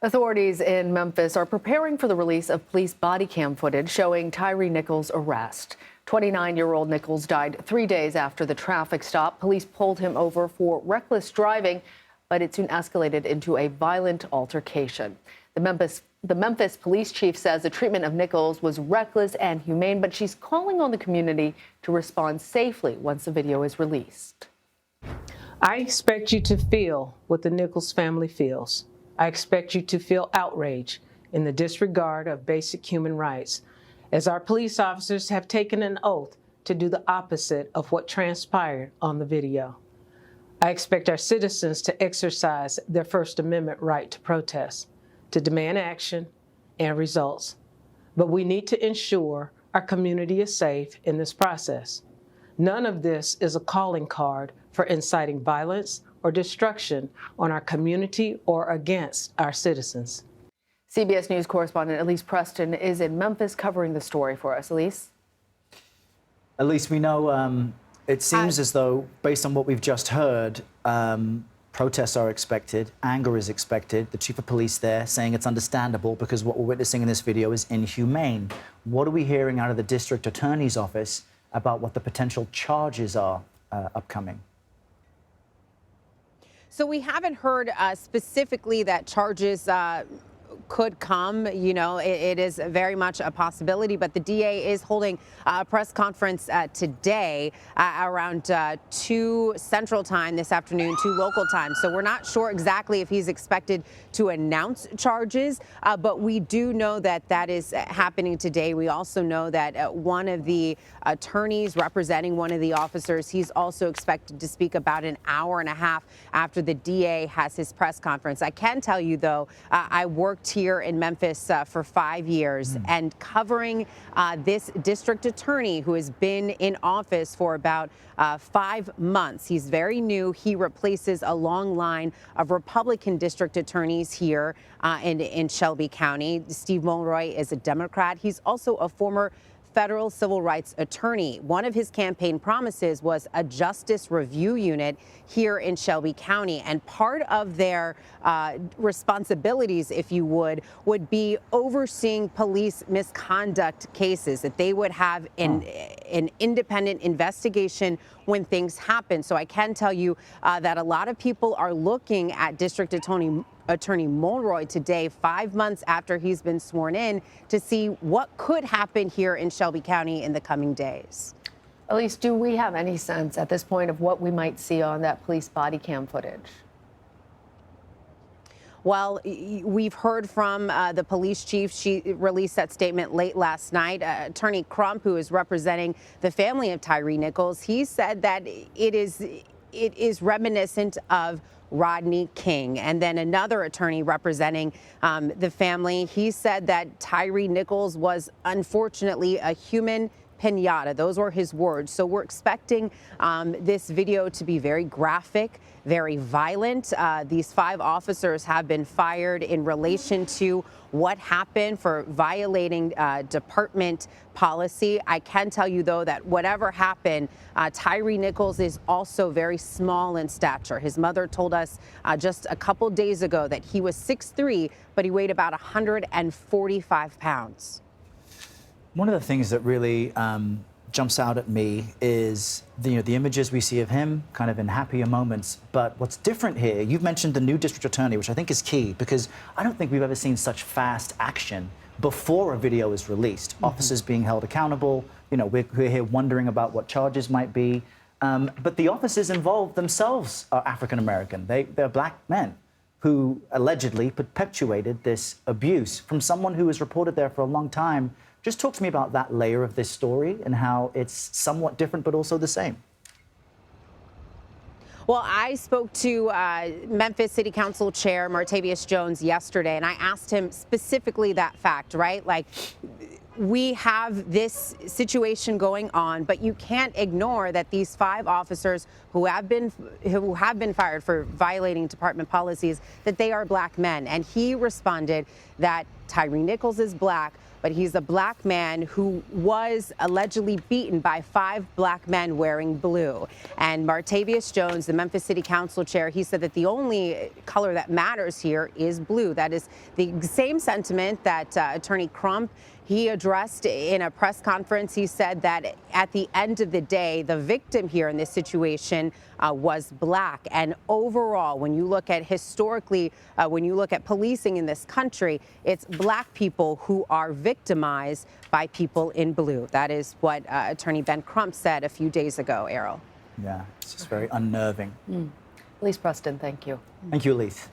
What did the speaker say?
Authorities in Memphis are preparing for the release of police body cam footage showing Tyre Nichols' arrest. 29-year-old Nichols died 3 days after the traffic stop. Police pulled him over for reckless driving, but it soon escalated into a violent altercation. The Memphis police chief says the treatment of Nichols was reckless and humane, but she's calling on the community to respond safely once the video is released. I expect you to feel what the Nichols family feels. I expect you to feel outrage in the disregard of basic human rights, as our police officers have taken an oath to do the opposite of what transpired on the video. I expect our citizens to exercise their First Amendment right to protest, to demand action and results. But we need to ensure our community is safe in this process. None of this is a calling card for inciting violence or destruction on our community or against our citizens. CBS News correspondent Elise Preston is in Memphis covering the story for us. Elise? Elise, we know it seems as though, based on what we've just heard, protests are expected, anger is expected. The chief of police there saying it's understandable because what we're witnessing in this video is inhumane. What are we hearing out of the district attorney's office about what the potential charges are upcoming? So we haven't heard specifically that charges could come. You know, it is very much a possibility, but the DA is holding a press conference today around 2 Central Time this afternoon, 2 local time. So we're not sure exactly if he's expected to announce charges, but we do know that that is happening today. We also know that one of the attorneys representing one of the officers, he's also expected to speak about an hour and a half after the DA has his press conference. I can tell you, though, I worked here in Memphis for 5 years, and covering this district attorney who has been in office for about 5 months. He's very new. He replaces a long line of Republican district attorneys here in Shelby County. Steve Mulroy is a Democrat. He's also a former federal civil rights attorney. One of his campaign promises was a justice review unit here in Shelby County. And part of their responsibilities, if you would be overseeing police misconduct cases, that they would have an independent investigation when things happen. So I can tell you that a lot of people are looking at District Attorney Mulroy today, 5 months after he's been sworn in, to see what could happen here in Shelby County in the coming days. Elise, do we have any sense at this point of what we might see on that police body cam footage? Well, we've heard from the police chief. She released that statement late last night. Attorney Crump, who is representing the family of Tyre Nichols, he said that it is reminiscent of Rodney King. And then another attorney representing the family, he said that Tyre Nichols was unfortunately a human pinata. Those were his words. So we're expecting this video to be very graphic, very violent. These 5 officers have been fired in relation to what happened for violating department policy. I can tell you, though, that whatever happened, Tyre Nichols is also very small in stature. His mother told us just a couple days ago that he was 6'3", but he weighed about 145 pounds. One of the things that really jumps out at me is the images we see of him kind of in happier moments. But what's different here, you've mentioned the new district attorney, which I think is key, because I don't think we've ever seen such fast action before a video is released. Officers being held accountable. We're here wondering about what charges might be. But the officers involved themselves are African American. They're black men who allegedly perpetuated this abuse from someone who was reported there for a long time. Just talk to me about that layer of this story and how it's somewhat different, but also the same. Well, I spoke to Memphis City Council Chair Martavius Jones yesterday, and I asked him specifically that fact, right? Like, we have this situation going on, but you can't ignore that these 5 officers who have been fired for violating department policies, that they are black men. And he responded that Tyre Nichols is black, but he's a black man who was allegedly beaten by 5 black men wearing blue. And Martavius Jones, the Memphis City Council chair, he said that the only color that matters here is blue. That is the same sentiment that Attorney Crump he addressed in a press conference. He said that at the end of the day, the victim here in this situation was black. And overall, when you look at historically, when you look at policing in this country, it's black people who are victimized by people in blue. That is what Attorney Ben Crump said a few days ago, Errol. Yeah, it's just very unnerving. Elise Preston, thank you. Thank you, Elise.